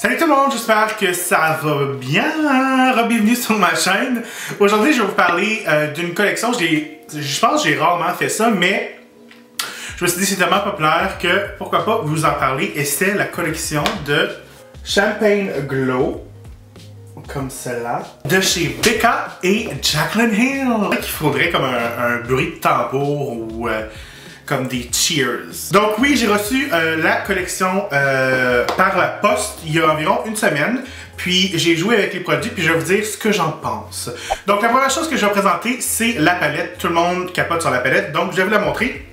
Salut tout le monde, j'espère que ça va bien. Bienvenue sur ma chaîne. Aujourd'hui, je vais vous parler d'une collection. Je pense que j'ai rarement fait ça, mais je me suis dit que c'est tellement populaire que pourquoi pas vous en parler. Et c'est la collection de Champagne Glow, comme celle-là, de chez Becca et Jaclyn Hill. Il faudrait comme un bruit de tambour ou comme des cheers. Donc oui, j'ai reçu la collection par la poste il y a environ une semaine. Puis j'ai joué avec les produits, puis je vais vous dire ce que j'en pense. Donc la première chose que je vais présenter, c'est la palette. Tout le monde capote sur la palette, donc je vais vous la montrer.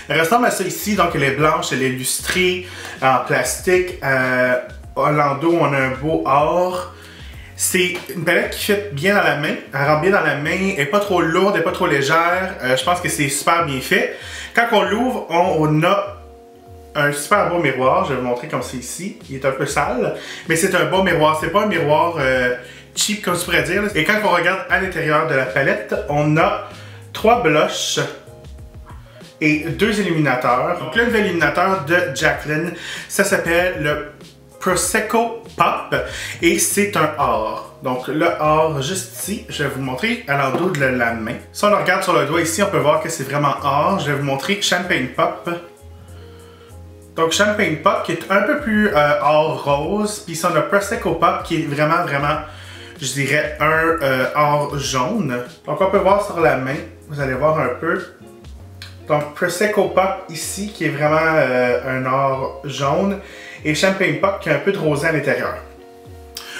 Elle ressemble à ça ici, donc elle est blanche, elle est lustrée en plastique. Orlando, on a un beau or. C'est une palette qui fit bien dans la main, elle rentre bien dans la main, elle n'est pas trop lourde, elle n'est pas trop légère, je pense que c'est super bien fait. Quand on l'ouvre, on a un super beau miroir, je vais vous montrer comme c'est ici, il est un peu sale, mais c'est un beau miroir, c'est pas un miroir cheap comme je pourrais dire. Et quand on regarde à l'intérieur de la palette, on a 3 blushs et 2 illuminateurs. Donc le nouvel illuminateur de Jaclyn, ça s'appelle le Prosecco Pop et c'est un or. Donc le or juste ici, je vais vous montrer à l'endroit de la main. Si on le regarde sur le doigt ici, on peut voir que c'est vraiment or. Je vais vous montrer Champagne Pop. Donc Champagne Pop qui est un peu plus or rose, puis ça on a Prosecco Pop qui est vraiment, je dirais un or jaune. Donc on peut voir sur la main, vous allez voir un peu. Donc Prosecco Pop ici qui est vraiment un or jaune et Champagne Pop qui a un peu de rosé à l'intérieur.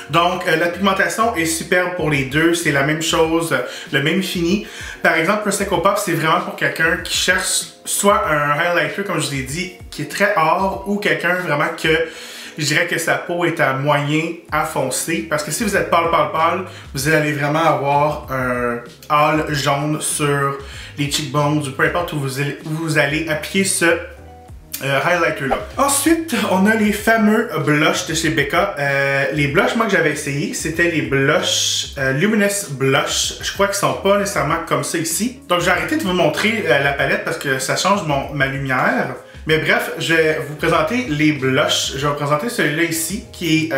Donc la pigmentation est superbe pour les deux, c'est la même chose, le même fini. Par exemple Prosecco Pop c'est vraiment pour quelqu'un qui cherche soit un highlighter comme je l'ai dit qui est très or ou quelqu'un vraiment que je dirais que sa peau est à moyen à foncé parce que si vous êtes pâle, vous allez vraiment avoir un hâle jaune sur les cheekbones ou peu importe où vous allez appliquer ce highlighter là. Ensuite, on a les fameux blushs de chez Becca. Les blushs, moi que j'avais essayé, c'était les blushs Luminous Blush. Je crois qu'ils sont pas nécessairement comme ça ici. Donc j'ai arrêté de vous montrer la palette parce que ça change ma lumière. Mais bref, je vais vous présenter les blushs. Je vais vous présenter celui-là ici, qui est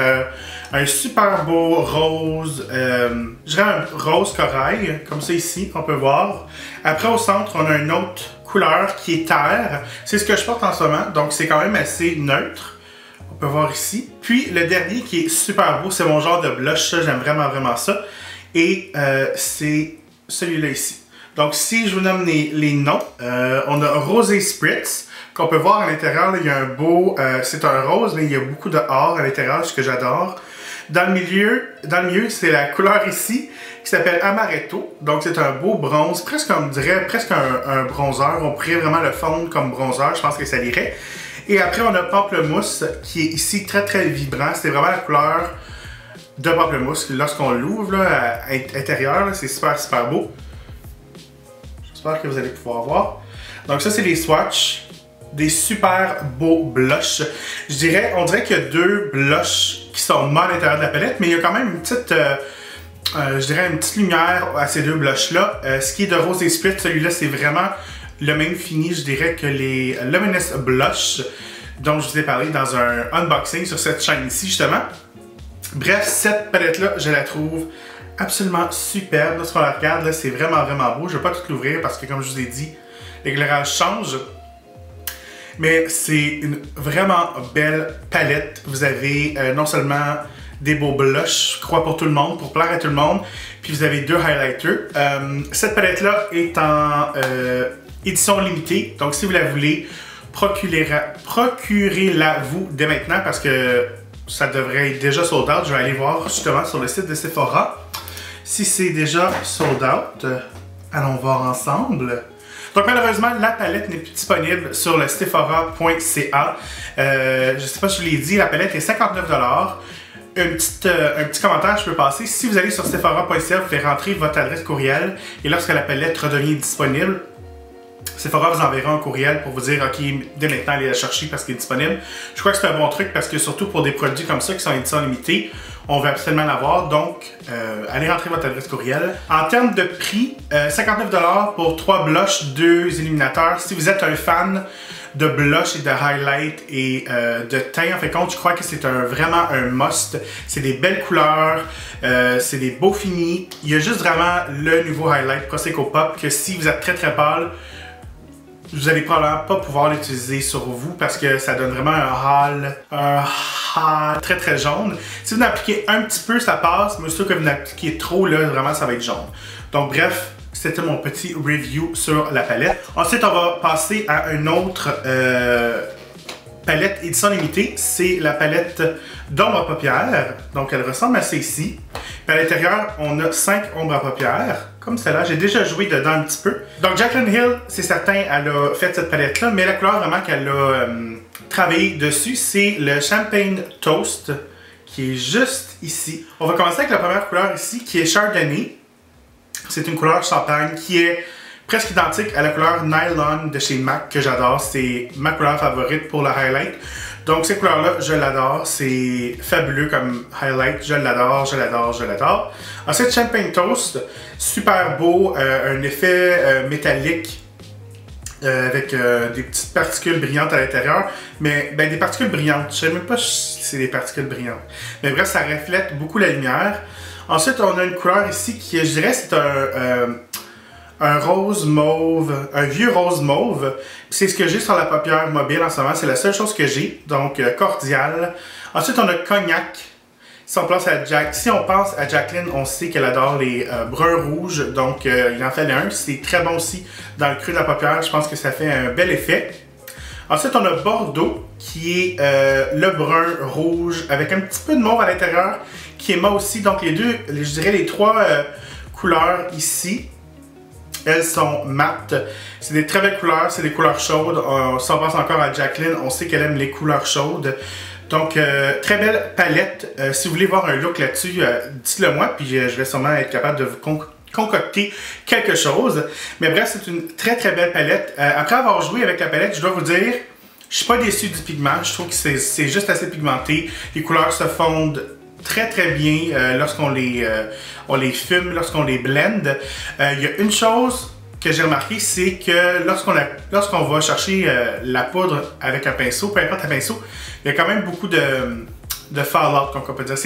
un super beau rose, je dirais un rose corail, comme ça ici, on peut voir. Après au centre, on a une autre couleur qui est terre. C'est ce que je porte en ce moment, donc c'est quand même assez neutre. On peut voir ici. Puis le dernier qui est super beau, c'est mon genre de blush, ça j'aime vraiment ça. Et c'est celui-là ici. Donc si je vous nomme les noms, on a Rosé Spritz, qu'on peut voir à l'intérieur, il y a un beau, c'est un rose, mais il y a beaucoup de or à l'intérieur, ce que j'adore. Dans le milieu, c'est la couleur ici, qui s'appelle Amaretto. Donc c'est un beau bronze, presque on dirait, presque un bronzer. On pourrait vraiment le fondre comme bronzer, je pense que ça irait. Et après on a Pamplemousse, qui est ici très vibrant. C'est vraiment la couleur de Pamplemousse. Lorsqu'on l'ouvre à l'intérieur, c'est super beau. J'espère que vous allez pouvoir voir. Donc ça c'est les swatchs. Des super beaux blushs. On dirait qu'il y a 2 blushs qui sont mal à l'intérieur de la palette, mais il y a quand même une petite, je dirais une petite lumière à ces 2 blushs-là. Ce qui est de Rose et Split, celui-là, c'est vraiment le même fini, je dirais, que les Luminous Blush dont je vous ai parlé dans un unboxing sur cette chaîne ici, justement. Bref, cette palette-là, je la trouve absolument superbe. Lorsqu'on la regarde, c'est vraiment beau. Je ne vais pas tout l'ouvrir parce que, comme je vous ai dit, l'éclairage change. Mais c'est une vraiment belle palette. Vous avez non seulement des beaux blushs, je crois pour tout le monde, pour plaire à tout le monde, puis vous avez 2 highlighters. Cette palette-là est en édition limitée, donc si vous la voulez, procurez-la vous dès maintenant parce que ça devrait être déjà sold out. Je vais aller voir justement sur le site de Sephora si c'est déjà sold out. Allons voir ensemble. Donc malheureusement, la palette n'est plus disponible sur le sephora.ca. Je ne sais pas si je l'ai dit, la palette est 59 $. Un petit commentaire, je peux passer. Si vous allez sur sephora.ca, vous pouvez rentrer votre adresse courriel et lorsque la palette redevient disponible, Sephora vous enverra un courriel pour vous dire ok, dès maintenant allez la chercher parce qu'elle est disponible. Je crois que c'est un bon truc parce que surtout pour des produits comme ça qui sont en édition limitée, on veut absolument l'avoir, donc allez rentrer votre adresse courriel. En termes de prix, 59 $ pour 3 blushs, 2 illuminateurs. Si vous êtes un fan de blush et de highlight et de teint. En fait, compte, je crois que c'est vraiment un must. C'est des belles couleurs, c'est des beaux finis. Il y a juste vraiment le nouveau highlight Prosecco Pop que si vous êtes très très pâle, vous allez probablement pas pouvoir l'utiliser sur vous parce que ça donne vraiment un hâle très très jaune. Si vous en appliquez un petit peu, ça passe, mais surtout que vous en appliquez trop, là, vraiment ça va être jaune. Donc bref, c'était mon petit review sur la palette. Ensuite, on va passer à une autre palette édition limitée. C'est la palette d'ombre à paupières. Donc elle ressemble à celle-ci. Puis à l'intérieur, on a 5 ombres à paupières, comme celle-là. J'ai déjà joué dedans un petit peu. Donc Jaclyn Hill, c'est certain, elle a fait cette palette-là, mais la couleur vraiment qu'elle a travaillé dessus, c'est le Champagne Toast, qui est juste ici. On va commencer avec la première couleur ici, qui est Chardonnay. C'est une couleur champagne qui est presque identique à la couleur Nylon de chez MAC, que j'adore. C'est ma couleur favorite pour le highlight. Donc cette couleur-là, je l'adore. C'est fabuleux comme highlight. Je l'adore, je l'adore, je l'adore. Ensuite, Champagne Toast. Super beau. Un effet métallique avec des petites particules brillantes à l'intérieur. Mais ben, des particules brillantes. Je ne sais même pas si c'est des particules brillantes. Mais bref, ça reflète beaucoup la lumière. Ensuite, on a une couleur ici qui, je dirais, c'est un rose mauve, un vieux rose mauve. C'est ce que j'ai sur la paupière mobile en ce moment. C'est la seule chose que j'ai. Donc, cordial. Ensuite, on a Cognac. Si on pense à Jaclyn, on sait qu'elle adore les bruns rouges. Donc, il en fallait un. C'est très bon aussi dans le creux de la paupière. Je pense que ça fait un bel effet. Ensuite, on a Bordeaux, qui est le brun rouge avec un petit peu de mauve à l'intérieur, qui est mat aussi. Donc, je dirais les trois couleurs ici, elles sont mates. C'est des très belles couleurs, c'est des couleurs chaudes. Si on pense encore à Jaclyn, on sait qu'elle aime les couleurs chaudes. Donc, très belle palette. Si vous voulez voir un look là-dessus, dites-le moi, puis je vais sûrement être capable de vous concocter quelque chose. Mais bref, c'est une très très belle palette. Après avoir joué avec la palette, je dois vous dire, je suis pas déçu du pigment. Je trouve que c'est juste assez pigmenté. Les couleurs se fondent très très bien lorsqu'on les fume, lorsqu'on les blend. Il y a une chose que j'ai remarqué, c'est que lorsqu'on va chercher la poudre avec un pinceau, peu importe un pinceau, il y a quand même beaucoup de fallout, comme on peut dire.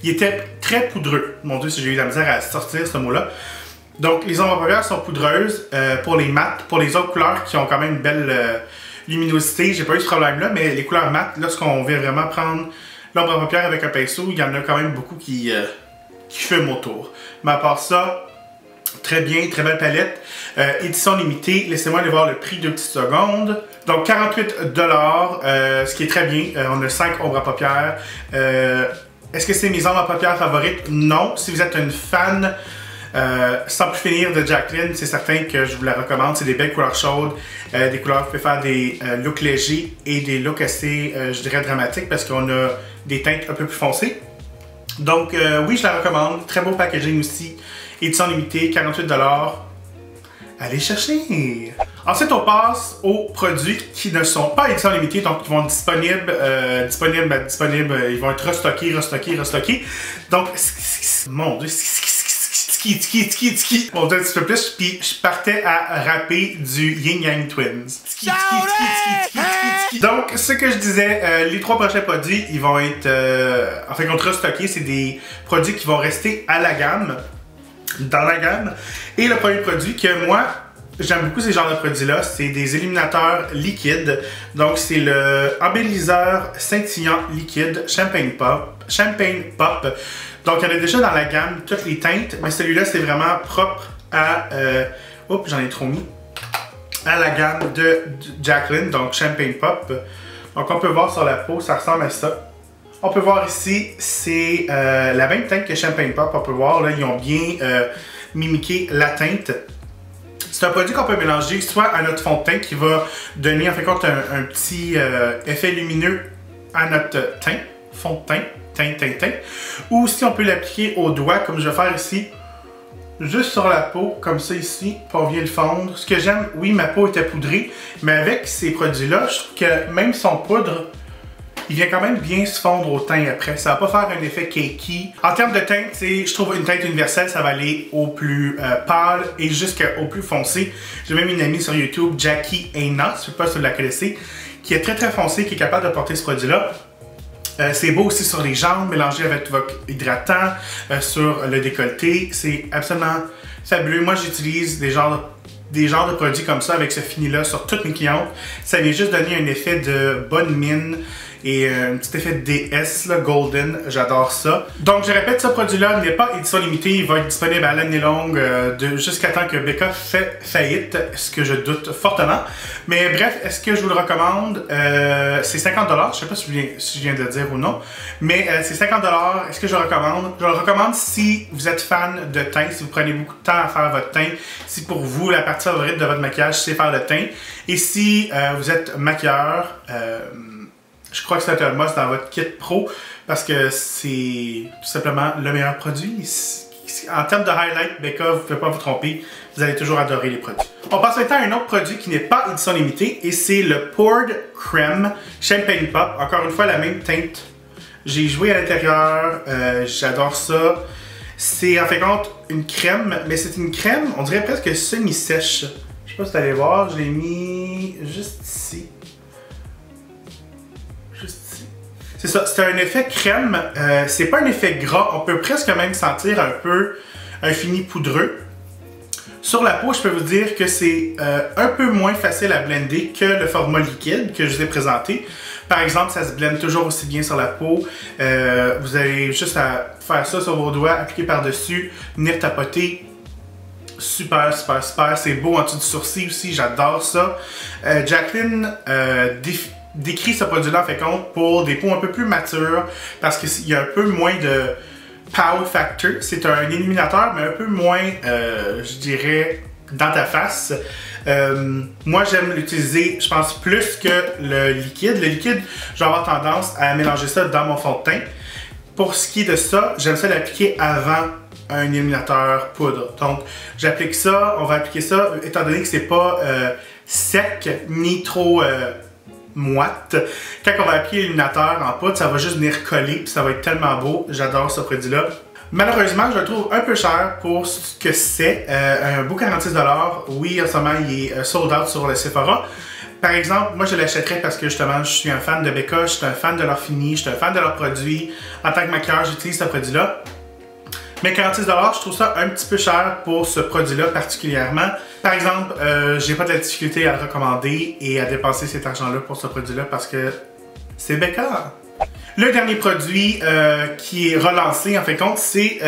Il était très poudreux. Mon Dieu, si j'ai eu la misère à sortir ce mot-là. Donc, les ombres à paupières sont poudreuses pour les mates. Pour les autres couleurs qui ont quand même une belle luminosité, j'ai pas eu ce problème-là, mais les couleurs mates, lorsqu'on vient vraiment prendre l'ombre à paupières avec un pinceau, il y en a quand même beaucoup qui fument autour. Mais à part ça, très bien, très belle palette. Édition limitée, laissez-moi aller voir le prix 2 petites secondes. Donc 48 $, ce qui est très bien. On a 5 ombres à paupières. Est-ce que c'est mes ombres à paupières favorites? Non. Si vous êtes une fan sans plus finir de Jaclyn, c'est certain que je vous la recommande. C'est des belles couleurs chaudes, des couleurs qui peuvent faire des looks légers et des looks assez, je dirais, dramatiques parce qu'on a des teintes un peu plus foncées. Donc oui, je la recommande. Très beau packaging aussi. Édition limitée, 48 $. Allez chercher! Ensuite, on passe aux produits qui ne sont pas édition limitée, donc qui vont être disponibles, ils vont être restockés. Donc, mon Dieu, mon Dieu, un petit peu plus, puis je partais à rapper du Yin Yang Twins. Donc, ce que je disais, les 3 prochains produits, ils vont être, en fait, restockés. C'est des produits qui vont rester à la gamme, dans la gamme. Et le premier produit que moi, j'aime beaucoup ces genres de produits-là, c'est des illuminateurs liquides. Donc, c'est le embelliseur scintillant liquide Champagne Pop. Donc, il y en a déjà dans la gamme toutes les teintes, mais celui-là, c'est vraiment propre à... oups, j'en ai trop mis. À la gamme de Jaclyn, donc Champagne Pop. Donc, on peut voir sur la peau, ça ressemble à ça. On peut voir ici, c'est la même teinte que Champagne Pop. On peut voir, là, ils ont bien mimiqué la teinte. C'est un produit qu'on peut mélanger soit à notre fond de teint qui va donner en fait compte un petit effet lumineux à notre teint, fond de teint, teint, ou si on peut l'appliquer au doigt comme je vais faire ici, juste sur la peau, comme ça ici, puis on vient le fondre. Ce que j'aime, oui, ma peau était poudrée, mais avec ces produits-là, je trouve que même son poudre, il vient quand même bien se fondre au teint après. Ça va pas faire un effet cakey. En termes de teinte, je trouve une teinte universelle, ça va aller au plus pâle et jusqu'au plus foncé. J'ai même une amie sur YouTube, Jackie Aina, je sais pas si vous la connaissez, qui est très très foncée, qui est capable de porter ce produit-là. C'est beau aussi sur les jambes, mélangé avec votre hydratant, sur le décolleté. C'est absolument fabuleux. Moi, j'utilise des genres de produits comme ça avec ce fini-là sur toutes mes clientes. Ça vient juste donner un effet de bonne mine et un petit effet de DS, là, golden. J'adore ça. Donc, je répète, ce produit-là n'est pas édition limitée. Il va être disponible à l'année longue jusqu'à temps que Becca fait faillite, ce que je doute fortement. Mais bref, est-ce que je vous le recommande? C'est 50$. Je sais pas si je viens de le dire ou non. Mais c'est 50$. Est-ce que je le recommande? Je le recommande si vous êtes fan de teint, si vous prenez beaucoup de temps à faire votre teint, si pour vous, la partie favorite de votre maquillage, c'est faire le teint. Et si vous êtes maquilleur, je crois que c'est un must dans votre kit pro parce que c'est tout simplement le meilleur produit. En termes de highlight, Becca, vous ne pouvez pas vous tromper, vous allez toujours adorer les produits. On passe maintenant à un autre produit qui n'est pas édition limitée et c'est le Poured Creme Champagne Pop. Encore une fois, la même teinte. J'ai joué à l'intérieur, j'adore ça. C'est en fait compte une crème, mais c'est une crème, on dirait presque semi-sèche. Je sais pas si vous allez voir, je l'ai mis juste ici. C'est ça, c'est un effet crème, c'est pas un effet gras, on peut presque même sentir un peu un fini poudreux. Sur la peau, je peux vous dire que c'est un peu moins facile à blender que le format liquide que je vous ai présenté. Par exemple, ça se blende toujours aussi bien sur la peau. Vous avez juste à faire ça sur vos doigts, appliquer par-dessus, venir tapoter. Super, super, super. C'est beau en dessous du sourcil aussi, j'adore ça. Jacqueline décrit ce produit-là en fait compte pour des peaux un peu plus matures parce qu'il y a un peu moins de power factor. C'est un illuminateur, mais un peu moins, je dirais, dans ta face. Moi, j'aime l'utiliser, je pense, plus que le liquide. Le liquide, je vais avoir tendance à mélanger ça dans mon fond de teint. Pour ce qui est de ça, j'aime ça l'appliquer avant un illuminateur poudre. Donc, j'applique ça, on va appliquer ça, étant donné que c'est pas sec ni trop moite. Quand on va appliquer l'illuminateur en poudre, ça va juste venir coller, puis ça va être tellement beau. J'adore ce produit-là. Malheureusement, je le trouve un peu cher pour ce que c'est. Un beau 46$. Oui, en ce moment, il est sold out sur le Sephora. Par exemple, moi, je l'achèterais parce que justement, je suis un fan de Becca, je suis un fan de leur fini, je suis un fan de leurs produits. En tant que maquilleur, j'utilise ce produit-là. Mais 46$, je trouve ça un petit peu cher pour ce produit-là particulièrement. Par exemple, j'ai pas de la difficulté à le recommander et à dépenser cet argent-là pour ce produit-là parce que c'est Becca. Le dernier produit qui est relancé en fait compte, c'est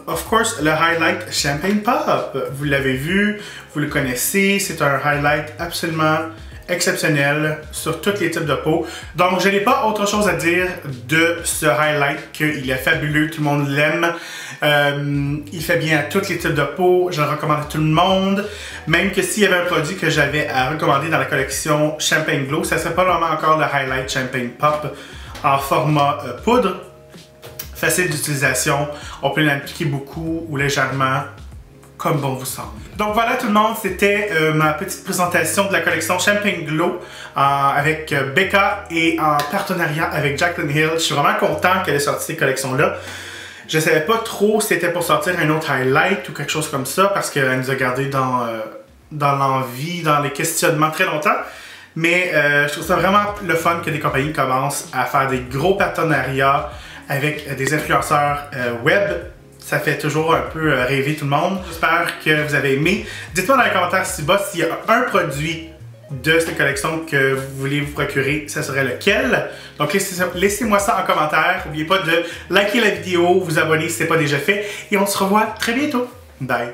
of course, le Highlight Champagne Pop. Vous l'avez vu, vous le connaissez, c'est un highlight absolument exceptionnel sur tous les types de peau. Donc, je n'ai pas autre chose à dire de ce highlight qu'il est fabuleux, tout le monde l'aime. Il fait bien à tous les types de peau, je le recommande à tout le monde. Même que s'il y avait un produit que j'avais à recommander dans la collection Champagne Glow, ça serait probablement encore le Highlight Champagne Pop en format poudre. Facile d'utilisation, on peut l'appliquer beaucoup ou légèrement, comme bon vous semble. Donc voilà tout le monde, c'était ma petite présentation de la collection Champagne Glow avec Becca et en partenariat avec Jaclyn Hill. Je suis vraiment content qu'elle ait sorti ces collections-là. Je ne savais pas trop si c'était pour sortir un autre highlight ou quelque chose comme ça parce qu'elle nous a gardé dans l'envie, dans les questionnements très longtemps. Mais je trouve ça vraiment le fun que des compagnies commencent à faire des gros partenariats avec des influenceurs web. Ça fait toujours un peu rêver tout le monde. J'espère que vous avez aimé. Dites-moi dans les commentaires ci-bas s'il y a un produit de cette collection que vous voulez vous procurer, ça serait lequel. Donc laissez-moi ça en commentaire. N'oubliez pas de liker la vidéo, vous abonner si ce n'est pas déjà fait. Et on se revoit très bientôt. Bye!